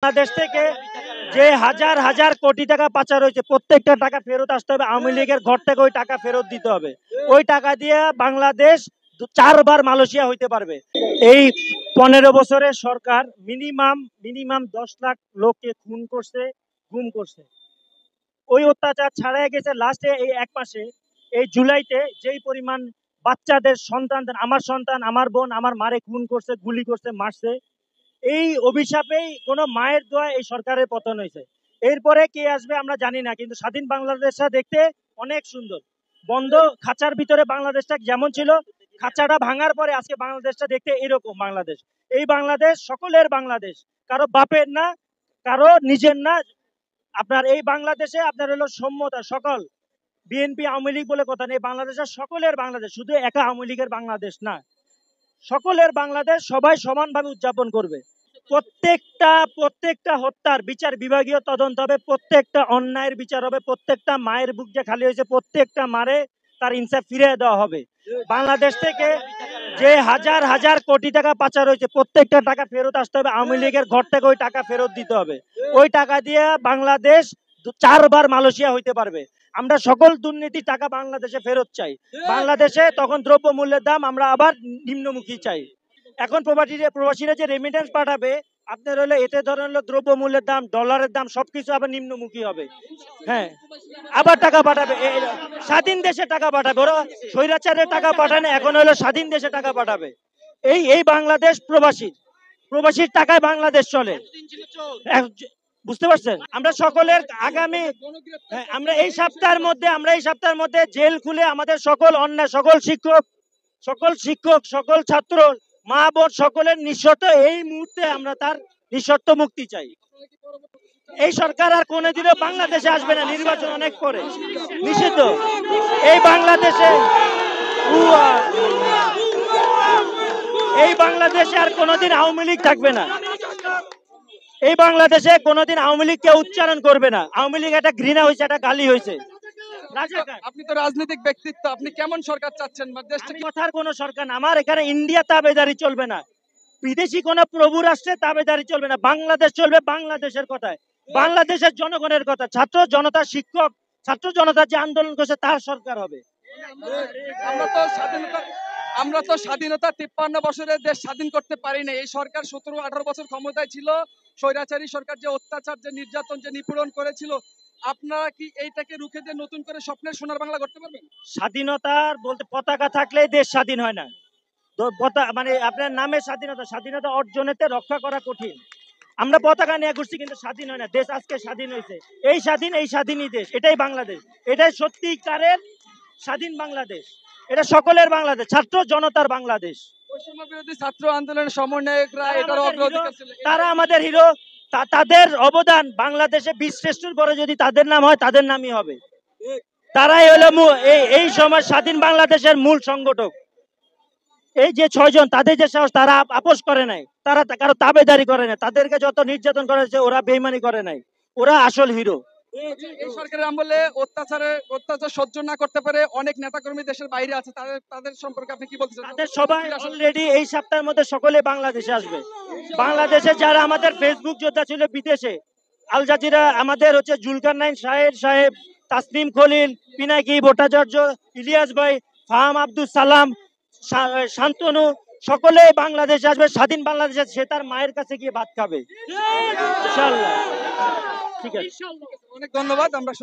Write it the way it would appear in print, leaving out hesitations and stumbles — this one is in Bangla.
বাংলাদেশ থেকে যে হাজার হাজার কোটি টাকা পাচার হয়েছে প্রত্যেকটা টাকা ফেরত আসতে হবে। আওয়ামী লীগের ঘর থেকে ওই টাকা ফেরত দিতে হবে। ওই টাকা দিয়ে বাংলাদেশ 4 বার মালয়েশিয়া হইতে পারবে। এই 15 বছরের সরকার মিনিমাম 10 লাখ লোককে খুন করছে, গুম করছে। ওই অত্যাচার ছাড়াই গেছে লাস্টে এই 1 মাসে, এই জুলাইতে যেই পরিমাণ বাচ্চাদের সন্তানদের, আমার সন্তান, আমার বোন, আমার মারে খুন করছে, গুলি করছে, মারছে। এই অভিশাপেই কোনো মায়ের দোয়া এই সরকারের পতন হয়েছে। এরপরে কে আসবে আমরা জানি না, কিন্তু স্বাধীন বাংলাদেশটা দেখতে অনেক সুন্দর। বন্ধ খাঁচার ভিতরে বাংলাদেশটা যেমন ছিল, খাঁচাটা ভাঙার পরে আজকে বাংলাদেশটা দেখতে এরকম বাংলাদেশ। এই বাংলাদেশ সকলের বাংলাদেশ, কারো বাপের না, কারো নিজের না। আপনার এই বাংলাদেশে আপনার হলো সম্যতা, সকল বিএনপি আওয়ামী লীগ বলে কথা নেই, বাংলাদেশের সকলের বাংলাদেশ, শুধু একা আওয়ামী লীগের বাংলাদেশ না, সকলের বাংলাদেশ। সবাই সমানভাবে উদযাপন করবে। প্রত্যেকটা হত্যার বিচার বিভাগীয় তদন্ত হবে, প্রত্যেকটা অন্যায়ের বিচার হবে, প্রত্যেকটা মায়ের বুক যে খালি হয়েছে প্রত্যেকটা মারে তার ইনসাফ ফিরিয়ে দেওয়া হবে। বাংলাদেশ থেকে যে হাজার হাজার কোটি টাকা পাচার হয়েছে প্রত্যেকটা টাকা ফেরত আসতে হবে। আওয়ামী লীগের ঘর থেকে ওই টাকা ফেরত দিতে হবে। ওই টাকা দিয়ে বাংলাদেশ 4 বার মালয়েশিয়া হইতে পারবে। আমরা সকল দুর্নীতি টাকা বাংলাদেশে ফেরত চাই। বাংলাদেশে তখন দ্রব্য মূল্যের দাম আমরা আবার নিম্নমুখী চাই। এখন প্রবাসীরা যে রেমিটেন্স পাঠাবে আপনার হলো, এতে ধরেন হলো দ্রব্য মূল্যের দাম, ডলারের দাম সবকিছু আবার নিম্নমুখী হবে। হ্যাঁ, আবার টাকা পাঠাবে, স্বাধীন দেশে টাকা পাঠাবে। ওরা স্বৈরাচারের টাকা পাঠায় না, এখন হলো স্বাধীন দেশে টাকা পাঠাবে। এই বাংলাদেশ প্রবাসীর টাকায় বাংলাদেশ চলে। বুঝতে পারছেন? আমরা সকলের আগামী আমরা এই সপ্তাহের মধ্যে জেল খুলে আমাদের সকল অন্যায়, সকল শিক্ষক, সকল ছাত্র, মা বোন সকলের নিঃশর্ত, এই মুহূর্তে আমরা তার নিঃশর্ত মুক্তি চাই। এই সরকার আর কোনোদিনও বাংলাদেশে আসবে না, নির্বাচন অনেক পরে নিষিদ্ধ। এই বাংলাদেশে আর কোনোদিন আওয়ামী লীগ থাকবে না। এই বাংলাদেশে কোনোদিন আওয়ামী লীগ কেউ উচ্চারণ করবে না। আওয়ামী লীগ একটা ঘৃণা হয়েছে, একটা গালি হয়েছে। আপনি তো রাজনৈতিক ব্যক্তিত্ব, আপনি কেমন সরকার চাচ্ছেন? কথার কোন সরকার না, আমার এখানে ইন্ডিয়া তাবেদারি চলবে না, বিদেশি কোন প্রভু রাষ্ট্রে তাবেদারি চলবে না। বাংলাদেশ চলবে বাংলাদেশের কথায়, বাংলাদেশের জনগণের কথা। ছাত্র জনতা, শিক্ষক, ছাত্র জনতা যে আন্দোলন করছে তার সরকার হবে। আমরা তো স্বাধীনতা 53 বছরের দেশ স্বাধীন করতে পারি না। এই সরকার 17-18 বছর ক্ষমতায় ছিল। স্বৈরাচারী সরকার যে অত্যাচার, যে নির্যাতন, যে নিপীড়ন করেছিল, আপনারা কি এইটাকে রুখে দিয়ে নতুন করে স্বপ্নের সোনার বাংলা করতে পারবেন? স্বাধীনতার বলতে পতাকা থাকলে দেশ স্বাধীন হয় না। মানে আপনার নামে স্বাধীনতা অর্জনেতে রক্ষা করা কঠিন। আমরা পতাকা নিয়ে ঘুরছি কিন্তু স্বাধীন হয় না। দেশ আজকে স্বাধীন হয়েছে, এই স্বাধীনই দেশ, এটাই বাংলাদেশ, এটাই সত্যিকারের স্বাধীন বাংলাদেশ, এটা সকলের বাংলাদেশ, ছাত্র জনতার বাংলাদেশ। বৈষম্য বিরোধী ছাত্র আন্দোলনের সমন্বয়করা এটার অগ্রাধিকার ছিল, তারা আমাদের হিরো। তাদের অবদান বাংলাদেশে বীরশ্রেষ্ঠর পরে যদি তাদের নাম হয়, তাদের নামই হবে। তারাই হলো এই সময় স্বাধীন বাংলাদেশের মূল সংগঠক। এই যে 6 জন, তাদের যে সাহস, তারা আপোষ করে নাই, তারা কারো তাবেদারি করে নাই, তাদেরকে যত নির্যাতন করা হয়েছে ওরা বেইমানি করে নাই, ওরা আসল হিরো। এই সরকারের আমলে অত্যাচার সহ্য না করতে পারে অনেক নেতাকর্মী দেশের বাইরে আছে, তাদের সম্পর্কে আপনি কি বলতে চান? তাদের সবাই অলরেডি এই সপ্তাহের মধ্যে সকলে বাংলাদেশে আসবে। বাংলাদেশে যারা আমাদের ফেসবুক যোদ্ধা ছিল বিদেশে, আল জাজিরা, আমাদের হচ্ছে জুলকারনাইন সাহেব, তাসনিম খলিল, পিনাকি ভট্টাচার্য, ইলিয়াস ভাই, ফাহাম আব্দুল সালাম, শান্তনু, সকলে বাংলাদেশে আসবে। স্বাধীন বাংলাদেশে সে তার মায়ের কাছে গিয়ে ভাত খাবে ইনশাআল্লাহ। ঠিক আছে, অনেক ধন্যবাদ। আমরা